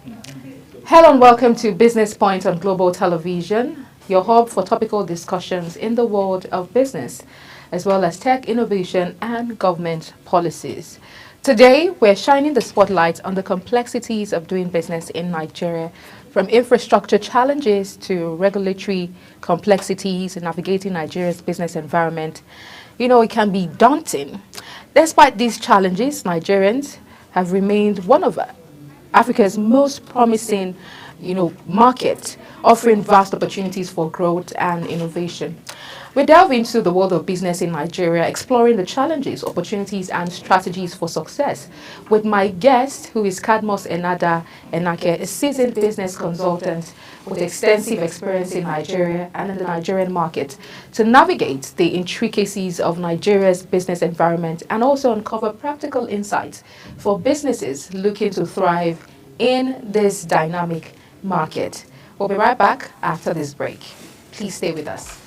Hello and welcome to Business Point on Global Television, your hub for topical discussions in the world of business, as well as tech innovation and government policies. Today, we're shining the spotlight on the complexities of doing business in Nigeria, from infrastructure challenges to regulatory complexities in navigating Nigeria's business environment. It can be daunting. Despite these challenges, Nigerians have remained one of Africa's most promising, market, offering vast opportunities for growth and innovation. We delve into the world of business in Nigeria, exploring the challenges, opportunities, and strategies for success with my guest, who is Cadmus Enada Enake, a seasoned business consultant with extensive experience in Nigeria and in the Nigerian market, to navigate the intricacies of Nigeria's business environment and also uncover practical insights for businesses looking to thrive in this dynamic market. We'll be right back after this break. Please stay with us.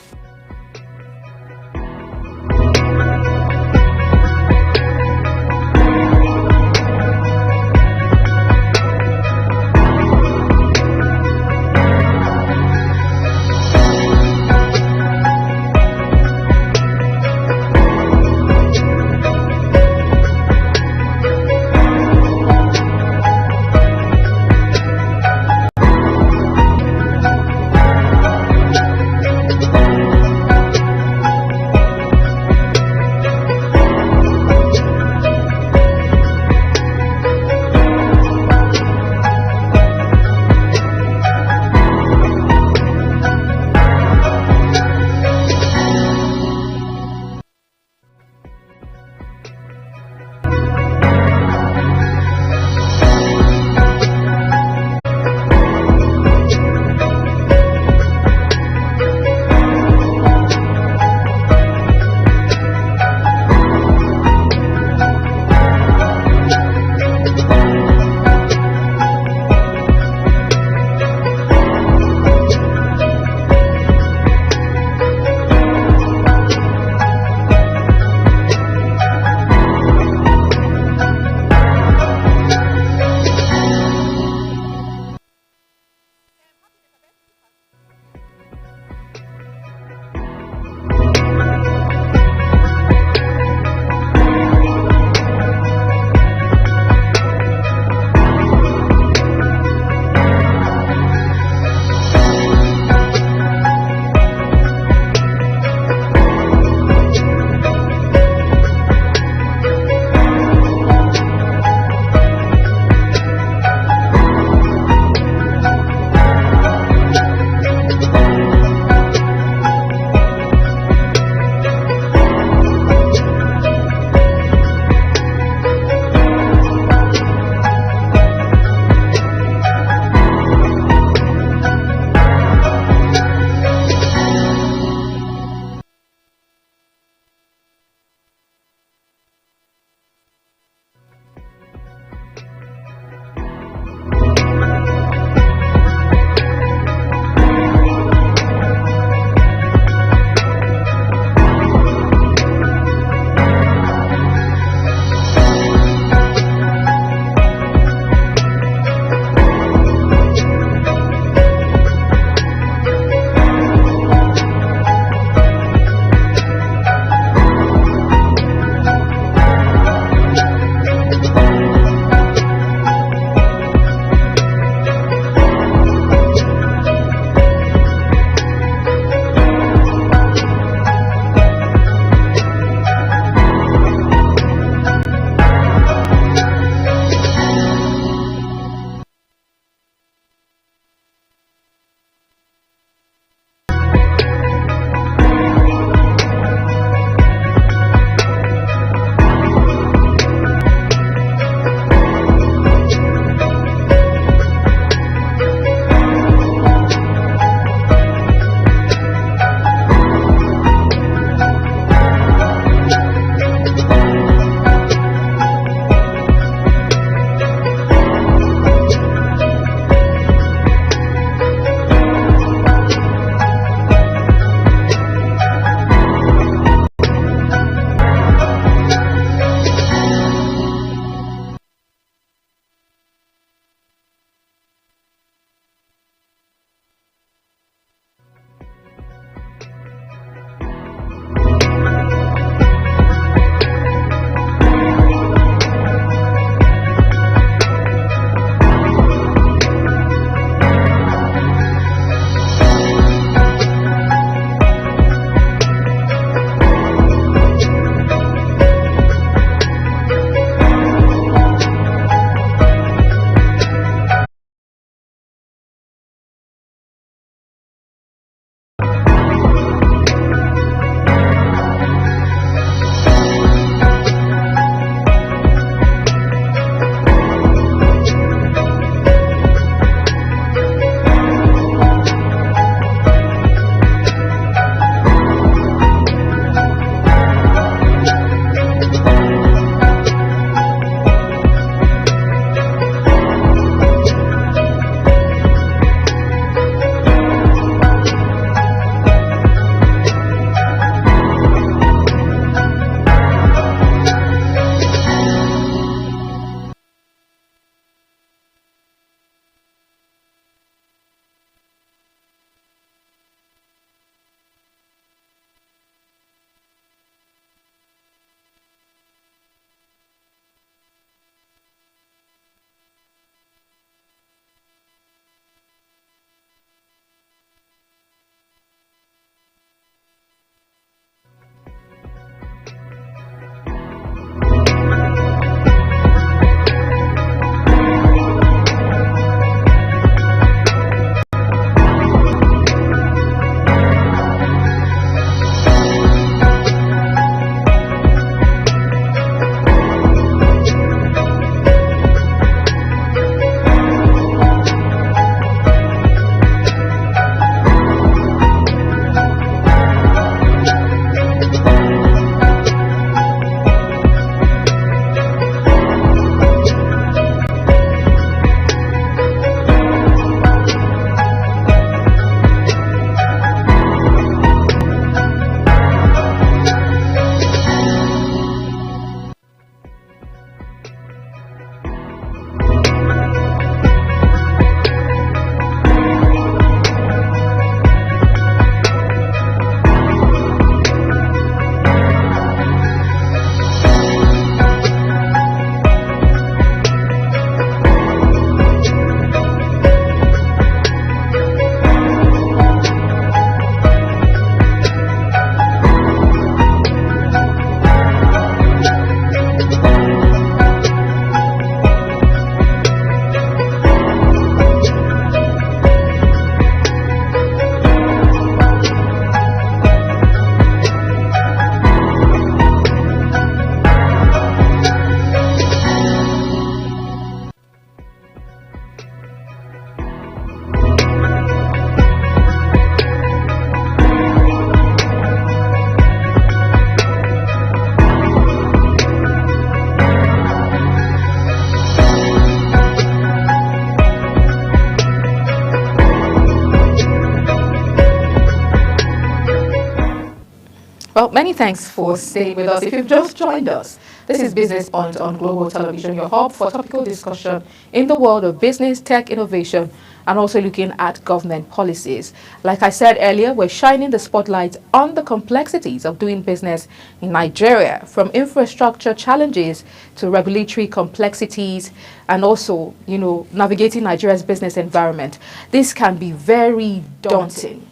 Well, many thanks for staying with us. If you've just joined us, this is Business Point on Global Television, your hub for topical discussion in the world of business, tech, innovation, and also looking at government policies. Like I said earlier, we're shining the spotlight on the complexities of doing business in Nigeria, from infrastructure challenges to regulatory complexities, and also, navigating Nigeria's business environment. This can be very daunting.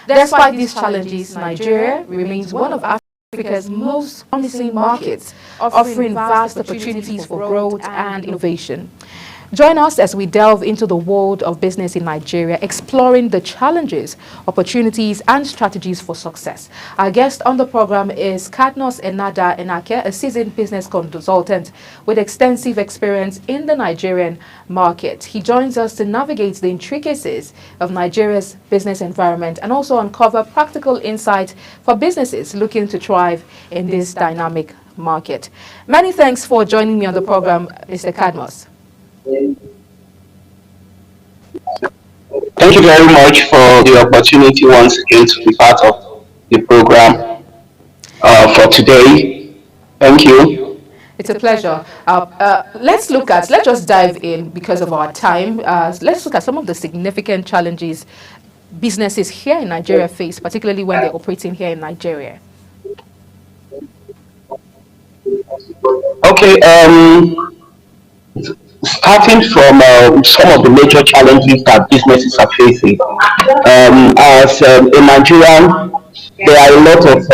Despite these challenges, Nigeria remains one of Africa's most promising markets, offering vast opportunities for growth and innovation. Join us as we delve into the world of business in Nigeria, exploring the challenges, opportunities, and strategies for success. Our guest on the program is Cadmus Enada Enake, a seasoned business consultant with extensive experience in the Nigerian market. He joins us to navigate the intricacies of Nigeria's business environment and also uncover practical insight for businesses looking to thrive in this dynamic market. Many thanks for joining me on the program, Mr. Cadmus. Thank you very much for the opportunity once again to be part of the program for today. Thank you. It's a pleasure. Let's just dive in because of our time. Let's look at some of the significant challenges businesses here in Nigeria face, particularly when they're operating here in Nigeria. Okay, starting from some of the major challenges that businesses are facing. As a Nigerian, there are a lot of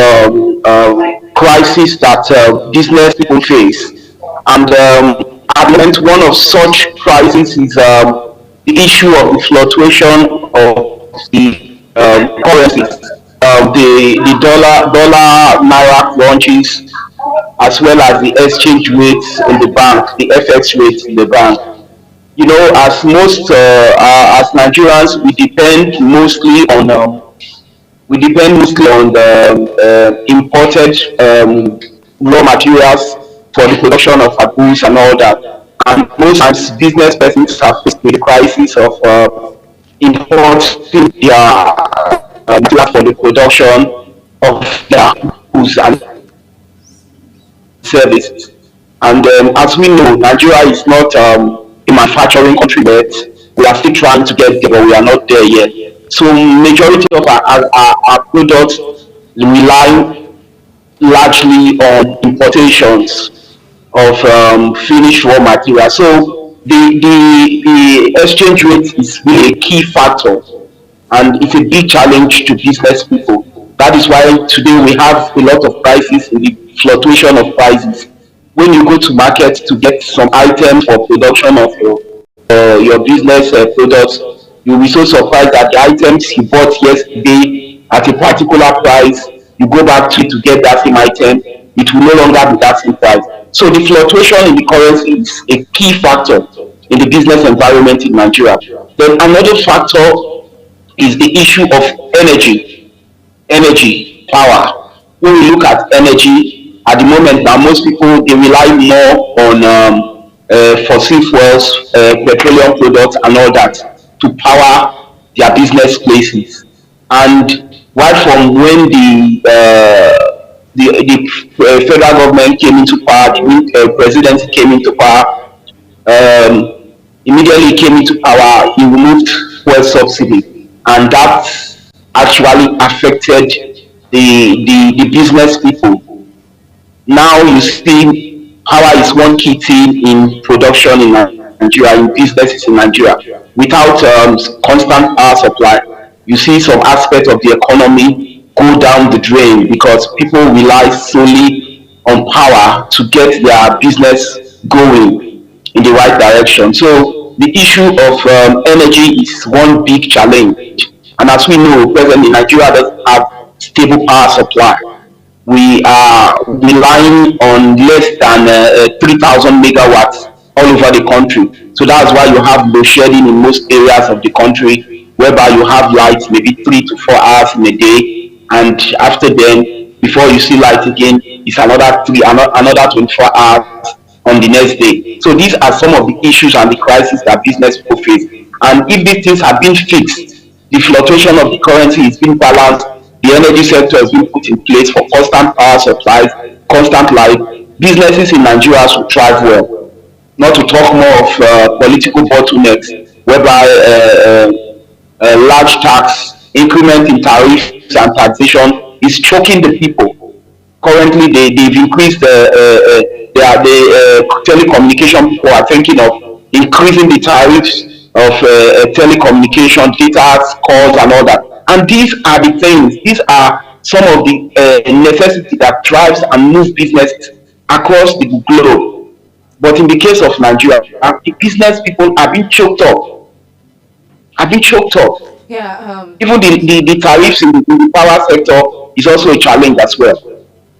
crises that business people face. And at the moment, one of such crises is the issue of the fluctuation of the currencies. The dollar naira launches as well as the exchange rates in the bank, the FX rates in the bank. As Nigerians, we depend mostly on the imported raw materials for the production of our goods and all that. And most times, business persons are faced with the crisis of importing their materials for the production of their goods and services. And as we know, Nigeria is not a manufacturing country yet. We are still trying to get there, but we are not there yet. So majority of our products rely largely on importations of finished raw material. So the exchange rate is really a key factor, and it's a big challenge to business people. That is why today we have a lot of prices in the fluctuation of prices. When you go to market to get some items for production of your business products, you'll be so surprised that the items you bought yesterday at a particular price, you go back to it to get that same item, it will no longer be that same price. So the fluctuation in the currency is a key factor in the business environment in Nigeria. Then another factor is the issue of energy, power. When we look at energy, at the moment now, most people they rely more on fossil fuels, petroleum products, and all that to power their business places. And right from when the federal government came into power, the presidency came into power, immediately came into power, he removed fuel subsidy, and that actually affected the business people. Now you see power is one key thing in production in Nigeria, in businesses in Nigeria. Without constant power supply, you see some aspect of the economy go down the drain because people rely solely on power to get their business going in the right direction. So the issue of energy is one big challenge. And as we know, presently Nigeria doesn't have stable power supply. We are relying on less than 3,000 megawatts all over the country. So that's why you have load shedding in most areas of the country, whereby you have light maybe 3 to 4 hours in a day, and after then, before you see light again, it's another 24 hours on the next day. So these are some of the issues and the crises that business people face. And if these things have been fixed, the fluctuation of the currency is being balanced, The energy sector has been put in place for constant power supplies, constant light. Businesses in Nigeria should thrive well. Not to talk more of political bottlenecks, whereby large tax, increment in tariffs and taxation is choking the people. Currently, they've increased the telecommunication people are thinking of increasing the tariffs of telecommunication, data, calls, and all that. And these are the things, these are some of the necessity that drives and moves businesses across the globe. But in the case of Nigeria, the business people have been choked up. Yeah, Even the tariffs in the power sector is also a challenge as well.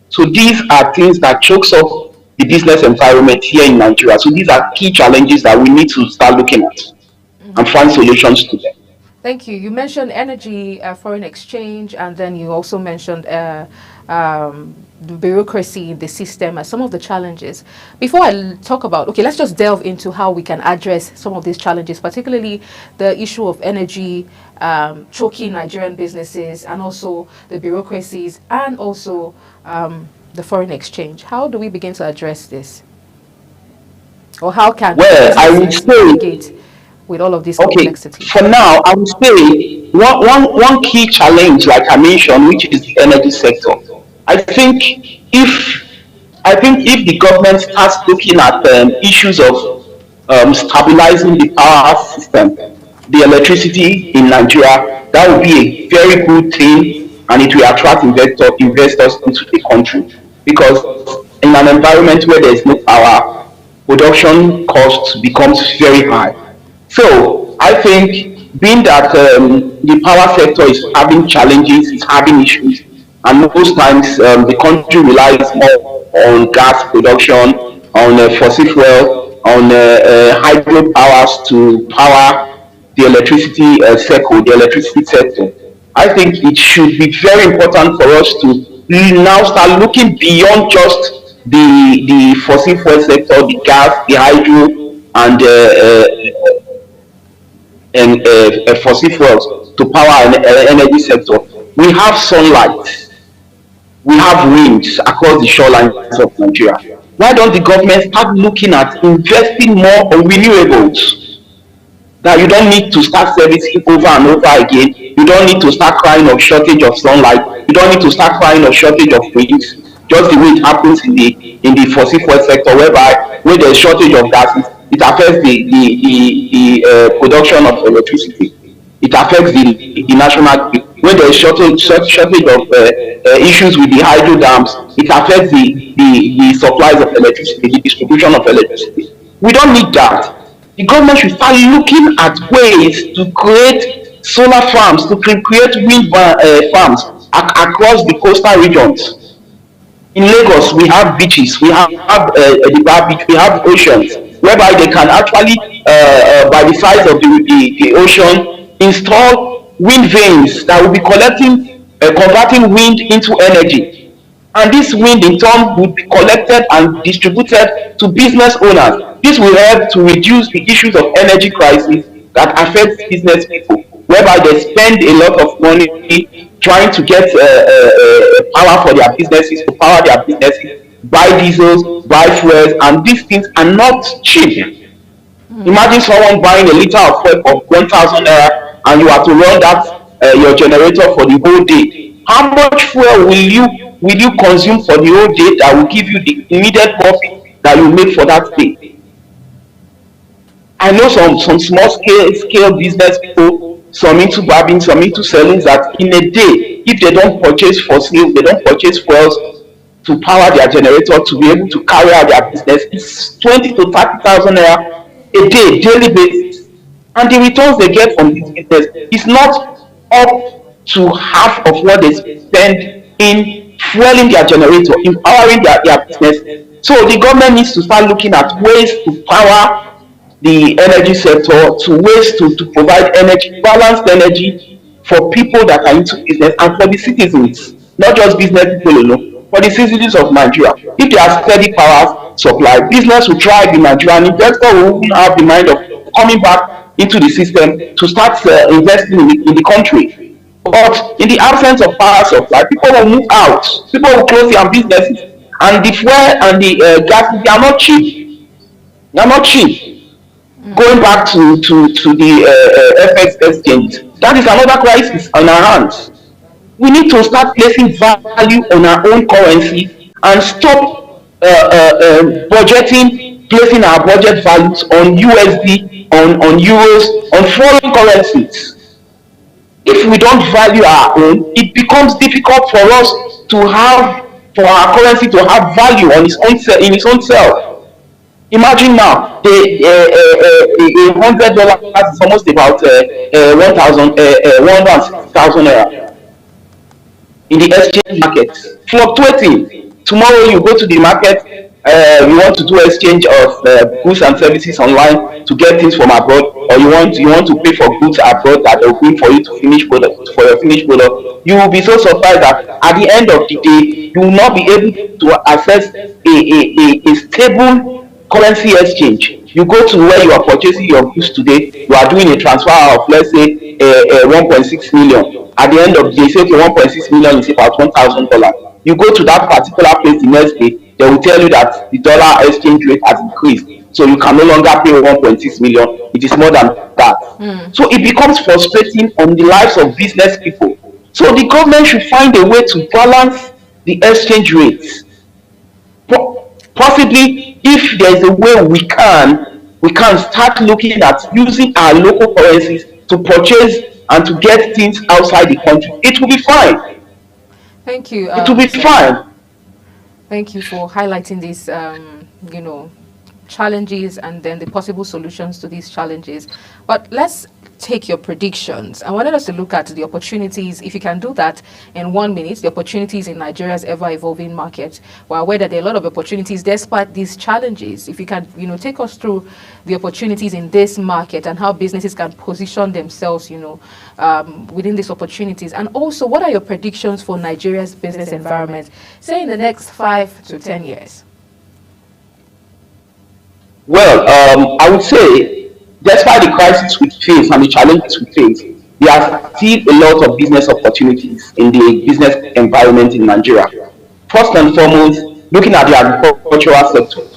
So these are things that chokes up the business environment here in Nigeria. So these are key challenges that we need to start looking at and find solutions to them. thank you. You mentioned energy, foreign exchange, and then you also mentioned the bureaucracy in the system as some of the challenges. Before I talk about, okay, let's just delve into how we can address some of these challenges, particularly the issue of energy choking Nigerian businesses, and also the bureaucracies, and also the foreign exchange. How do we begin to address this? Or how can Well, I would businesses say, navigate with all of this okay, complexity? for now, I would say one key challenge, like I mentioned, which is the energy sector. I think if if the government starts looking at issues of stabilizing the power system, the electricity in Nigeria, that would be a very good thing, and it will attract investors into the country. Because in an environment where there is no power, production cost becomes very high. So I think, being that the power sector is having challenges, is having issues, and most times the country relies more on gas production, on fossil fuel, on hydro powers to power the electricity sector. I think it should be very important for us to now start looking beyond just the fossil fuel sector, the gas, the hydro, and fossil fuels to power an energy sector. We have sunlight, we have winds across the shorelines of Nigeria. Why don't the government start looking at investing more on renewables? That you don't need to start servicing over and over again. You don't need to start crying of shortage of sunlight. You don't need to start crying of shortage of winds. Just the way it happens in the fossil fuel sector, whereby when there's shortage of gases, it affects the production of electricity. It affects the national grid. When there is shortage of issues with the hydro dams, it affects the supplies of electricity, the distribution of electricity. We don't need that. The government should start looking at ways to create solar farms, to create wind farms across the coastal regions. In Lagos, we have beaches, we have the bar beach, we have oceans, whereby they can actually, by the size of the ocean, install wind vanes that will be converting wind into energy. And this wind in turn would be collected and distributed to business owners. This will help to reduce the issues of energy crisis that affects business people, whereby they spend a lot of money trying to get power for their businesses, to power their businesses, buy diesels, buy fuels, and these things are not cheap. Imagine someone buying a liter of fuel for 1,000 naira, and you have to run that your generator for the whole day. How much fuel will you consume for the whole day that will give you the immediate profit that you make for that day? I know some small scale business people, some into barbing, some into selling, that in a day, if they don't purchase fossil, they don't purchase fuels to power their generator to be able to carry out their business, it's 20 to 30,000 naira a day, daily basis. And the returns they get from this business is not up to half of what they spend in fueling their generator, in powering their business. So the government needs to start looking at ways to power the energy sector, to ways to provide energy, balanced energy for people that are into business, and for the citizens, not just business people alone, for the citizens of Nigeria. If there are steady power supply, business will thrive in Nigeria, and investors will have the mind of coming back into the system to start investing in the country. But in the absence of power supply, people will move out. People will close their businesses, and the fuel and the gas, they are not cheap. They are not cheap. Going back to the FX exchange, that is another crisis on our hands. We need to start placing value on our own currency and stop budgeting, placing our budget values on USD, on euros, on foreign currencies. If we don't value our own, it becomes difficult for us to have, for our currency to have value on its own in its own self. Imagine now, the $100 is almost about 1,000 naira in the exchange market, fluctuating. Tomorrow you go to the market, you want to do exchange of goods and services online to get things from abroad, or you want to pay for goods abroad that will bring for you to finish product, for your finished product. You will be so surprised that at the end of the day you will not be able to access a stable currency exchange. You go to where you are purchasing your goods today, you are doing a transfer of, let's say, 1.6 million. At the end of the day, say okay, 1.6 million is about $1,000. You go to that particular place the next day, they will tell you that the dollar exchange rate has increased. So you can no longer pay 1.6 million. It is more than that. So it becomes frustrating on the lives of business people. So the government should find a way to balance the exchange rates. Possibly, if there is a way we can start looking at using our local currencies to purchase and to get things outside the country. It will be fine. Thank you, It will be sir. fine. Thank you for highlighting these, challenges and then the possible solutions to these challenges. But let's take your predictions. I wanted us to look at the opportunities, if you can do that in 1 minute, the opportunities in Nigeria's ever-evolving market. We're aware that there are a lot of opportunities despite these challenges. If you can, take us through the opportunities in this market and how businesses can position themselves, within these opportunities. And also, what are your predictions for Nigeria's business environment, say in the next 5 to 10 years? Well, I would say, despite the crisis we face and the challenges we face, there are still a lot of business opportunities in the business environment in Nigeria. First and foremost, looking at the agricultural sector,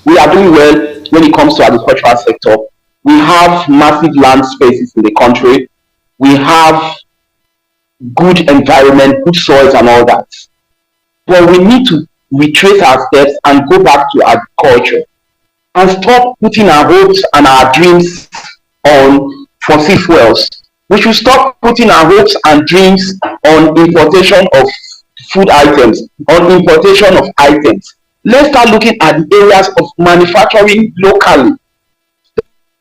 we are doing well when it comes to agricultural sector. We have massive land spaces in the country. We have good environment, good soils and all that. But we need to retrace our steps and go back to agriculture and stop putting our hopes and our dreams on fossil fuels. We should stop putting our hopes and dreams on importation of food items, on importation of items. Let's start looking at the areas of manufacturing locally.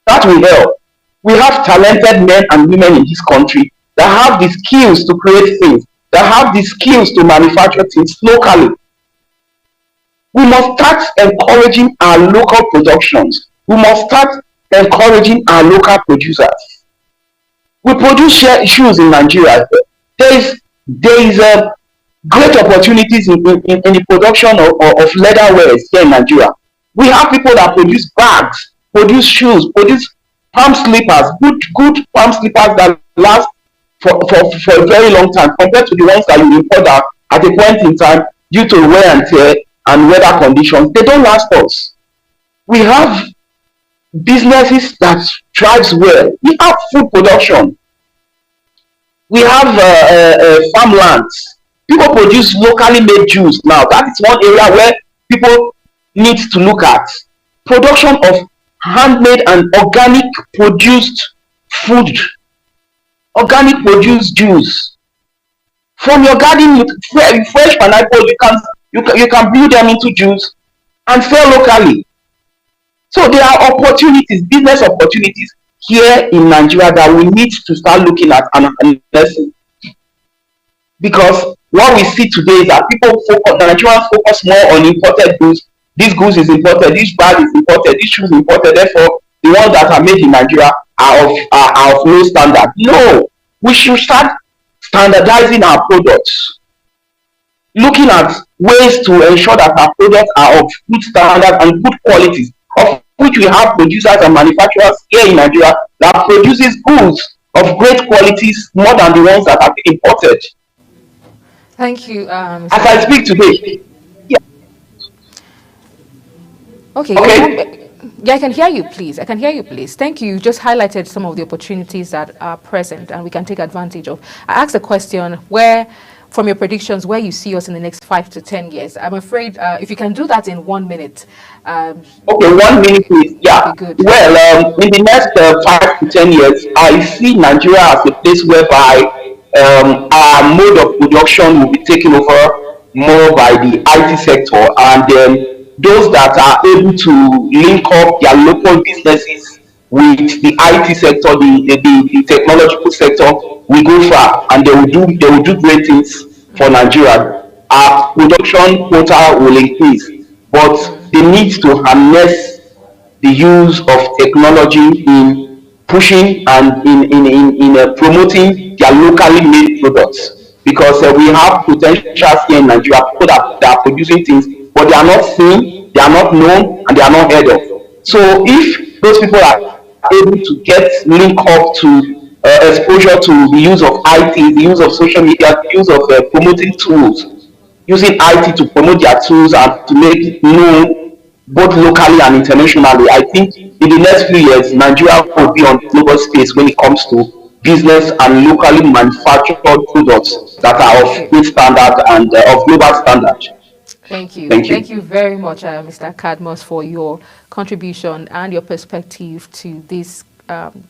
That will help. We have talented men and women in this country that have the skills to create things, that have the skills to manufacture things locally. We must start encouraging our local productions. We must start encouraging our local producers. We produce shoes in Nigeria. There is a great opportunities in the production of leather wares here in Nigeria. We have people that produce bags, produce shoes, produce palm slippers, good palm slippers that last for a very long time compared to the ones that you import that at a point in time due to wear and tear and weather conditions, they don't last us. We have businesses that thrives well. We have food production. We have farmlands. People produce locally made juice now. That is one area where people need to look at. Production of handmade and organic produced food, organic produced juice. From your garden, fresh pineapple, you can build them into juice and sell locally. So there are opportunities, business opportunities here in Nigeria that we need to start looking at and investing. Because what we see today is that Nigerians focus more on imported goods. This goods is imported, this bag is imported, this shoe is imported. Therefore, the ones that are made in Nigeria are of low standard. No, we should start standardizing our products, looking at ways to ensure that our products are of good standard and good qualities, of which we have producers and manufacturers here in Nigeria that produces goods of great qualities more than the ones that have been imported. Thank you, As Mr. I speak Kadmos. today, yeah, Okay, okay. yeah, I can hear you, please. I can hear you, please. Thank you. You just highlighted some of the opportunities that are present and we can take advantage of. I asked a question where, from your predictions, where you see us in the next 5 to 10 years. I'm afraid if you can do that in 1 minute, Okay, 1 minute, please. that'll Yeah. be good. Well, in the next 5 to 10 years, I see Nigeria as a place whereby our mode of production will be taken over more by the IT sector, and those that are able to link up their local businesses with the IT sector, the technological sector, will go far, and they will do great things for Nigeria. Our production quota will increase, but they need to harness the use of technology in pushing and in promoting their locally made products, because we have potentials here in Nigeria, people that are producing things, but they are not seen, they are not known, and they are not heard of. So if those people are able to get link up to exposure to the use of IT, the use of social media, the use of promoting tools, using IT to promote their tools and to make it known both locally and internationally. I think in the next few years, Nigeria will be on the global space when it comes to business and locally manufactured products that are Thank of you. great standard and of global standard. Thank you. Thank Thank you you. very much, Mr. Cadmus, for your contribution and your perspective to this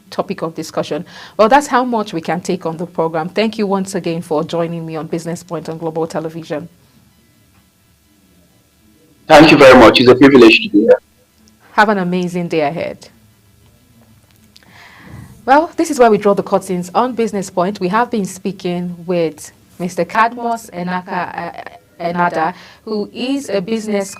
topic of discussion. Well, that's how much we can take on the program. Thank you once again for joining me on Business Point on Global Television. Thank you very much. It's a privilege to be here. Have an amazing day ahead. Well, this is where we draw the curtains on Business Point. We have been speaking with Mr. Cadmus Enaka Enada, who is a business